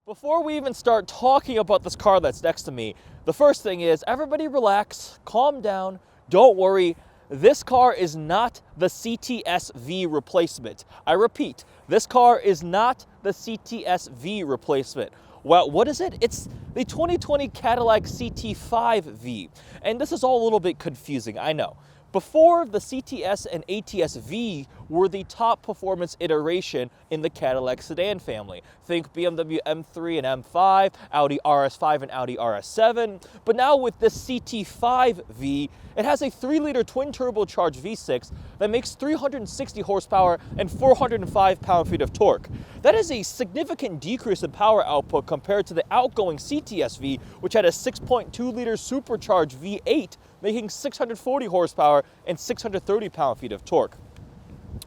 Before we even start talking about this car that's next to me, the first thing is everybody relax, calm down, don't worry. This car is not the CTS-V replacement. I repeat, this car is not the CTS-V replacement. Well, what is it? It's the 2020 Cadillac CT5-V. And this is all a little bit confusing, I know. Before, the CTS and ATS-V were the top performance iteration in the Cadillac sedan family. Think BMW M3 and M5, Audi RS5 and Audi RS7. But now with this CT5-V, it has a 3-liter twin-turbocharged V6 that makes 360 horsepower and 405 pound-feet of torque. That is a significant decrease in power output compared to the outgoing CTS-V, which had a 6.2-liter supercharged V8 making 640 horsepower and 630 pound-feet of torque.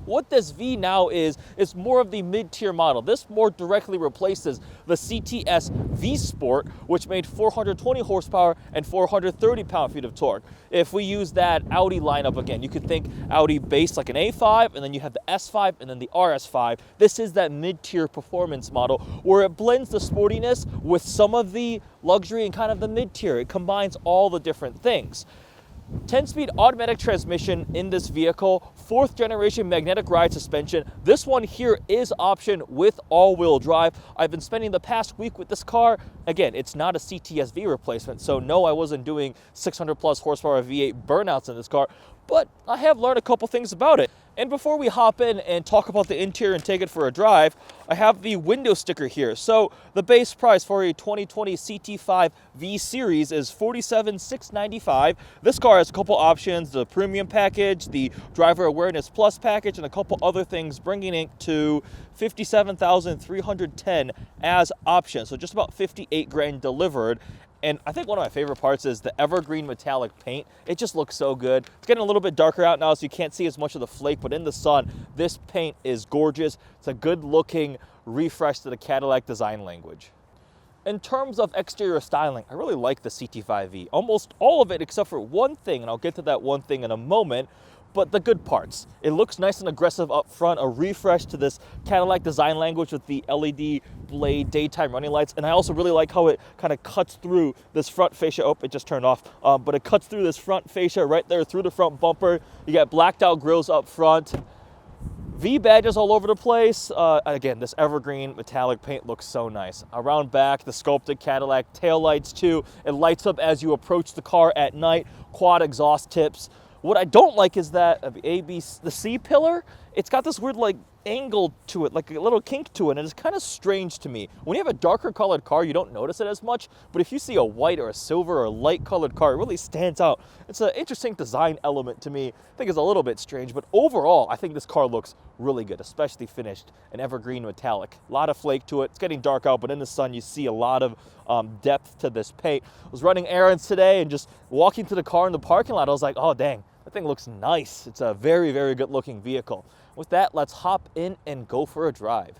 What this V now is more of the mid-tier model. This more directly replaces the CTS-V Sport, which made 420 horsepower and 430 pound-feet of torque. If we use that Audi lineup again, you could think Audi base like an A5, and then you have the S5 and then the RS5. This is that mid-tier performance model where it blends the sportiness with some of the luxury and kind of the mid-tier. It combines all the different things. 10-speed automatic transmission in this vehicle, 4th generation magnetic ride suspension. This one here is option with all-wheel drive. I've been spending the past week with this car. Again, it's not a CTS-V replacement, so no, I wasn't doing 600 plus horsepower V8 burnouts in this car, but I have learned a couple things about it. And before we hop in and talk about the interior and take it for a drive, I have the window sticker here. So the base price for a 2020 CT5-V series is $47,695. This car has a couple options, the premium package, the driver awareness plus package, and a couple other things, bringing it to $57,310 as options. So just about 58 grand delivered. And I think one of my favorite parts is the Evergreen Metallic paint. It just looks so good. It's getting a little bit darker out now, so you can't see as much of the flake, but in the sun, this paint is gorgeous. It's a good-looking refresh to the Cadillac design language. In terms of exterior styling, I really like the CT5-V. Almost all of it except for one thing, and I'll get to that one thing in a moment, but the good parts. It looks nice and aggressive up front, a refresh to this Cadillac design language with the LED blade daytime running lights. And I also really like how it kind of cuts through this front fascia. Oh, it just turned off. But it cuts through this front fascia right there through the front bumper. You got blacked out grills up front. V badges all over the place. Again, this Evergreen Metallic paint looks so nice. Around back, the sculpted Cadillac taillights too. It lights up as you approach the car at night. Quad exhaust tips. What I don't like is that the C pillar, it's got this weird like angle to it, like a little kink to it, and it's kind of strange to me. When you have a darker colored car, you don't notice it as much, but if you see a white or a silver or a light colored car, it really stands out. It's an interesting design element to me. I think it's a little bit strange, but overall, I think this car looks really good, especially finished in Evergreen Metallic. A lot of flake to it. It's getting dark out, but in the sun, you see a lot of depth to this paint. I was running errands today and just walking to the car in the parking lot, I was like, oh, dang. That thing looks nice. It's a very, very good looking vehicle. With that, let's hop in and go for a drive.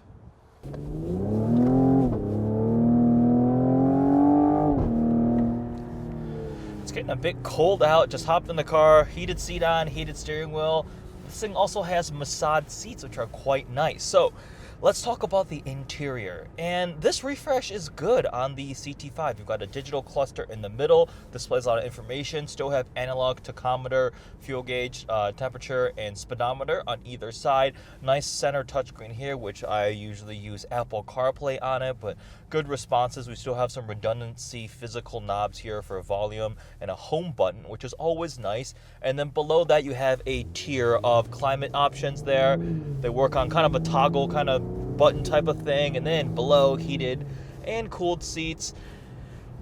It's getting a bit cold out. Just hopped in the car, heated seat on, heated steering wheel. This thing also has massaged seats, which are quite nice. So let's talk about the interior. And this refresh is good on the CT5. You've got a digital cluster in the middle, displays a lot of information, still have analog tachometer, fuel gauge, temperature, and speedometer on either side. Nice center touchscreen here, which I usually use Apple CarPlay on it, but good responses. We still have some redundancy physical knobs here for volume and a home button, which is always nice. And then below that, you have a tier of climate options there. They work on kind of a toggle kind of button type of thing, and then below, heated and cooled seats.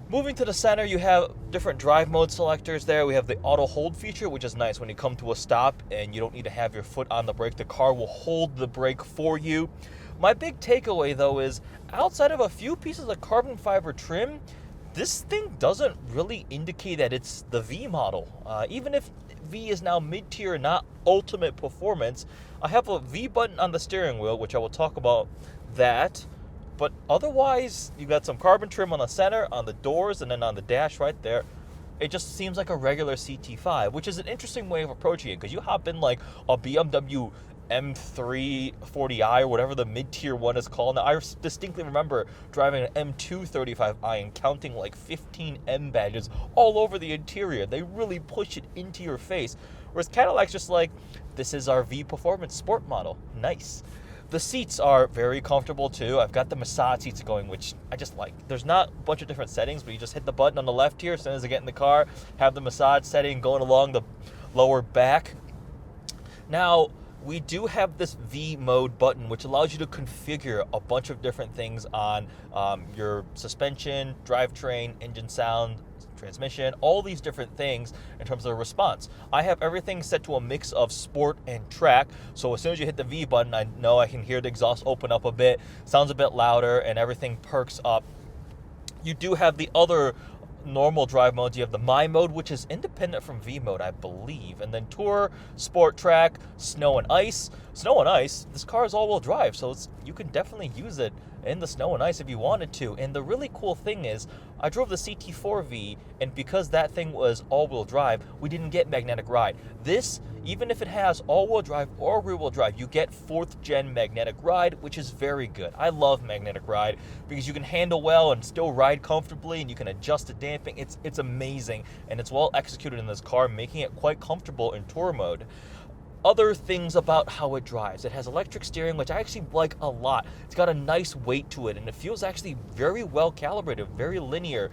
Moving to the center, you have different drive mode selectors there. We have the auto hold feature, which is nice when you come to a stop and you don't need to have your foot on the brake. The car will hold the brake for you. My big takeaway though is outside of a few pieces of carbon fiber trim, this thing doesn't really indicate that it's the V model. Even if V is now mid-tier, not ultimate performance, I have a V button on the steering wheel, which I will talk about that. But otherwise, you got some carbon trim on the center, on the doors, and then on the dash right there. It just seems like a regular CT5, which is an interesting way of approaching it, because you hop in like a BMW M340i or whatever the mid-tier one is called. Now, I distinctly remember driving an M235i and counting like 15 M badges all over the interior. They really push it into your face. Whereas Cadillac's just like, this is our V Performance Sport model. Nice. The seats are very comfortable too. I've got the massage seats going, which I just like. There's not a bunch of different settings, but you just hit the button on the left here as soon as I get in the car, have the massage setting going along the lower back. Now, we do have this V mode button, which allows you to configure a bunch of different things on your suspension, drivetrain, engine sound, transmission, all these different things in terms of the response. I have everything set to a mix of sport and track, so as soon as you hit the V button, I know I can hear the exhaust open up a bit, sounds a bit louder, and everything perks up. You do have the other normal drive modes. You have the My mode, which is independent from V mode, I believe, and then Tour, Sport, Track, Snow and Ice. Snow and Ice, this car is all-wheel drive, so you can definitely use it in the snow and ice if you wanted to. And the really cool thing is, I drove the CT4-V, and because that thing was all-wheel drive, we didn't get magnetic ride. This, even if it has all-wheel drive or rear-wheel drive, you get 4th gen magnetic ride, which is very good. I love magnetic ride because you can handle well and still ride comfortably, and you can adjust the damping. It's amazing, and it's well executed in this car, making it quite comfortable in tour mode. Other things about how it drives. It has electric steering, which I actually like a lot. It's got a nice weight to it, and it feels actually very well calibrated, very linear.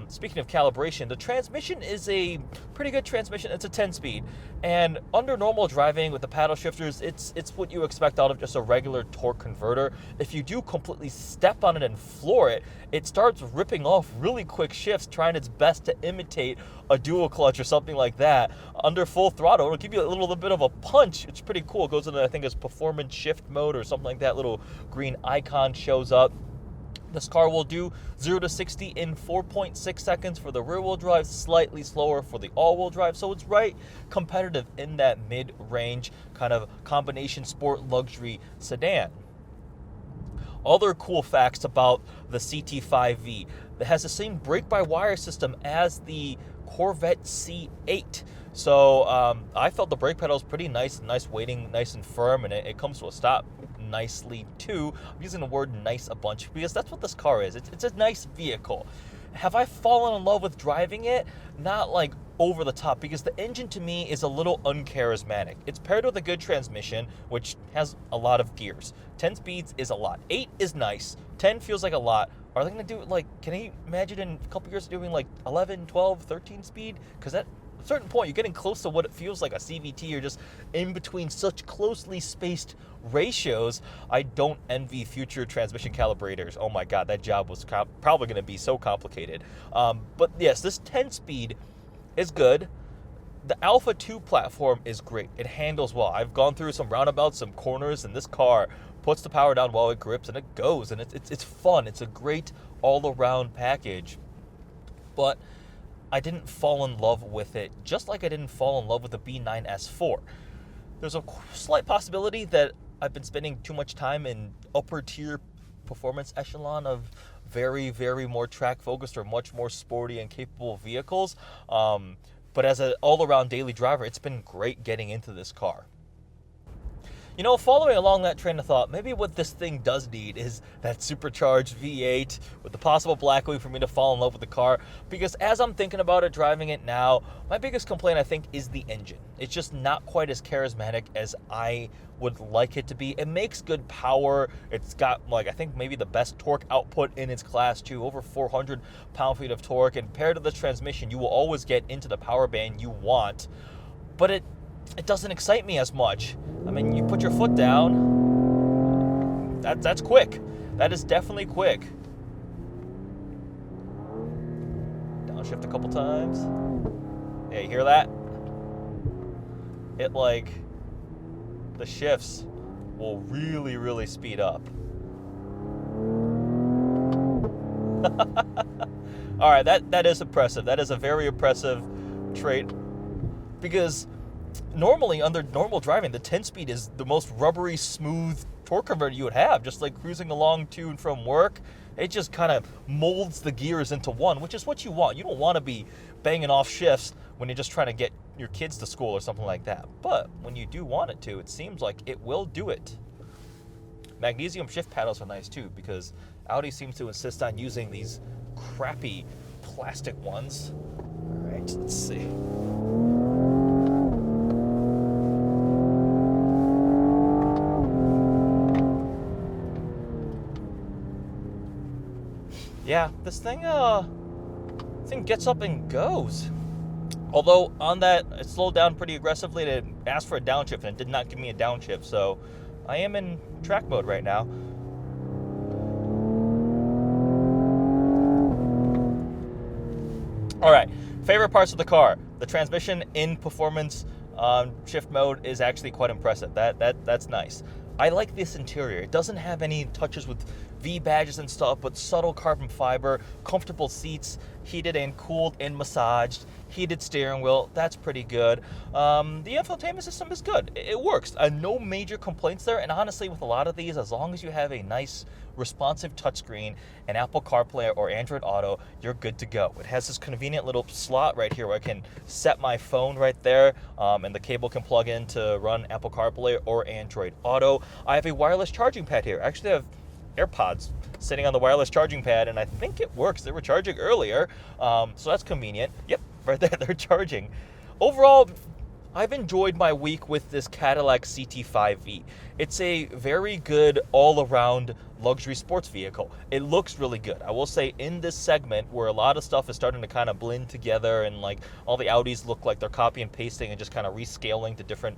Speaking of calibration, the transmission is a pretty good transmission. It's a 10-speed, and under normal driving with the paddle shifters, it's what you expect out of just a regular torque converter. If you do completely step on it and floor it, it starts ripping off really quick shifts, trying its best to imitate a dual clutch or something like that. Under full throttle, it'll give you a little bit of a punch. It's pretty cool. It goes into, I think, it's performance shift mode or something like that. Little green icon shows up. This car will do 0 to 60 in 4.6 seconds for the rear-wheel drive, slightly slower for the all-wheel drive, so it's right competitive in that mid-range kind of combination sport luxury sedan. Other cool facts about the CT5-V. It has the same brake-by-wire system as the Corvette C8. So I felt the brake pedal is pretty nice weighting, nice and firm, and it comes to a stop nicely too. I'm using the word nice a bunch because that's what this car is. It's a nice vehicle. Have I fallen in love with driving it? Not like over the top, because the engine to me is a little uncharismatic. It's paired with a good transmission, which has a lot of gears. 10 speeds is a lot. 8 is nice. 10 feels like a lot. Are they going to do it like, can you imagine in a couple years doing like 11, 12, 13 speed? Because at a certain point, you're getting close to what it feels like a CVT. You're just in between such closely spaced ratios. I don't envy future transmission calibrators. Oh my God, that job was probably going to be so complicated. But yes, this 10 speed is good. The Alpha 2 platform is great. It handles well. I've gone through some roundabouts, some corners, and this car puts the power down while it grips, and it goes, and it's fun. It's a great all-around package. But I didn't fall in love with it, just like I didn't fall in love with the B9S4. There's a slight possibility that I've been spending too much time in upper tier performance echelon of very, very more track focused or much more sporty and capable vehicles. But as an all-around daily driver, it's been great getting into this car. You know, following along that train of thought, maybe what this thing does need is that supercharged V8 with the possible Blackwing for me to fall in love with the car. Because as I'm thinking about it, driving it now, my biggest complaint, I think, is the engine. It's just not quite as charismatic as I would like it to be. It makes good power. It's got, like, I think maybe the best torque output in its class too, over 400 pound-feet of torque. And paired to the transmission, you will always get into the power band you want. But it doesn't excite me as much. I mean, you put your foot down, that's quick. That is definitely quick. Downshift a couple times. Yeah, you hear that? It, like, the shifts will really, really speed up. All right, that is impressive. That is a very impressive trait, because normally, under normal driving, the 10-speed is the most rubbery, smooth torque converter you would have, just like cruising along to and from work. It just kind of molds the gears into one, which is what you want. You don't want to be banging off shifts when you're just trying to get your kids to school or something like that. But when you do want it to, it seems like it will do it. Magnesium shift paddles are nice too, because Audi seems to insist on using these crappy plastic ones. All right, let's see. Yeah, this thing gets up and goes. Although on that, it slowed down pretty aggressively. It asked for a downshift and it did not give me a downshift. So I am in track mode right now. All right, favorite parts of the car. The transmission in performance shift mode is actually quite impressive. That's nice. I like this interior. It doesn't have any touches with V badges and stuff, but subtle carbon fiber, comfortable seats, heated and cooled and massaged, heated steering wheel. That's pretty good. The infotainment system is good. It works. No major complaints there. And honestly, with a lot of these, as long as you have a nice responsive touchscreen and Apple CarPlay or Android Auto, you're good to go. It has this convenient little slot right here where I can set my phone right there, and the cable can plug in to run Apple CarPlay or Android Auto. I have a wireless charging pad here. I actually have AirPods sitting on the wireless charging pad, and I think it works. They were charging earlier, so that's convenient. Yep, right there, they're charging. Overall, I've enjoyed my week with this Cadillac CT5-V. It's a very good all-around luxury sports vehicle. It looks really good. I will say in this segment where a lot of stuff is starting to kind of blend together and like all the Audis look like they're copy and pasting and just kind of rescaling to different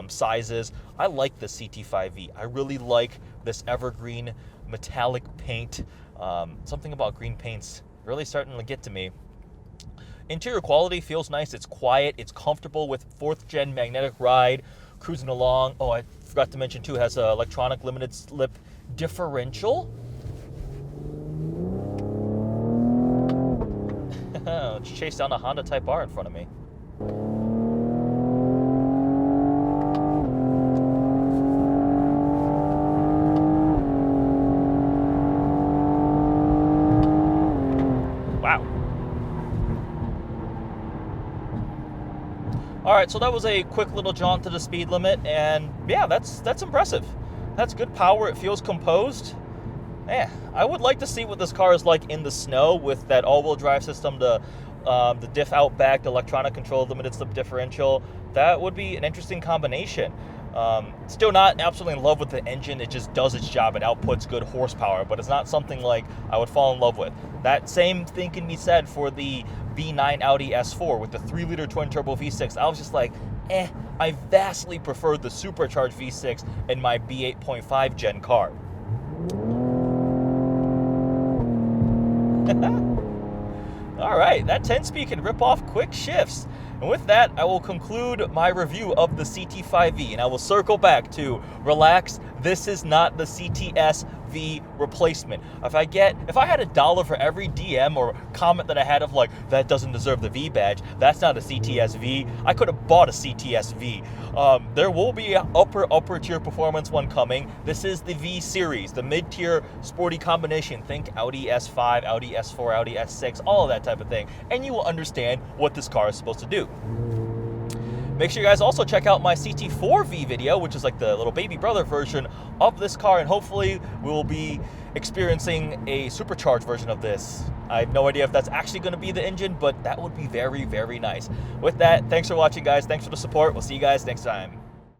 sizes, I like the CT5-V. I really like this Evergreen Metallic paint. Something about green paint's really starting to get to me. Interior quality feels nice. It's quiet. It's comfortable with 4th gen magnetic ride, cruising along. Oh, I forgot to mention too, it has an electronic limited slip differential. Let's chase down a Honda Type R in front of me. Wow. All right, so that was a quick little jaunt to the speed limit, and yeah, that's impressive. That's good power. It feels composed. Yeah, I would like to see what this car is like in the snow with that all-wheel drive system, the diff out back, the electronic control, limited slip differential. That would be an interesting combination. Still not absolutely in love with the engine. It just does its job. It outputs good horsepower, but it's not something like I would fall in love with. That same thing can be said for the V9 Audi S4 with the 3-liter twin-turbo V6. I was just like, I vastly preferred the supercharged V6 in my B8.5 gen car. All right, that 10-speed can rip off quick shifts. And with that, I will conclude my review of the CT5-V, and I will circle back to relax. This is not the CTS-V replacement. If I had $1 for every DM or comment that I had of like, that doesn't deserve the V badge, that's not a CTS-V, I could have bought a CTS-V. There will be an upper tier performance one coming. This is the V series, the mid-tier sporty combination. Think Audi S5, Audi S4, Audi S6, all of that type of thing. And you will understand what this car is supposed to do. Make sure you guys also check out my CT4-V video, which is like the little baby brother version of this car, and hopefully we will be experiencing a supercharged version of this. I have no idea if that's actually going to be the engine, but that would be very, very nice. With that, thanks for watching, guys. Thanks for the support. We'll see you guys next time.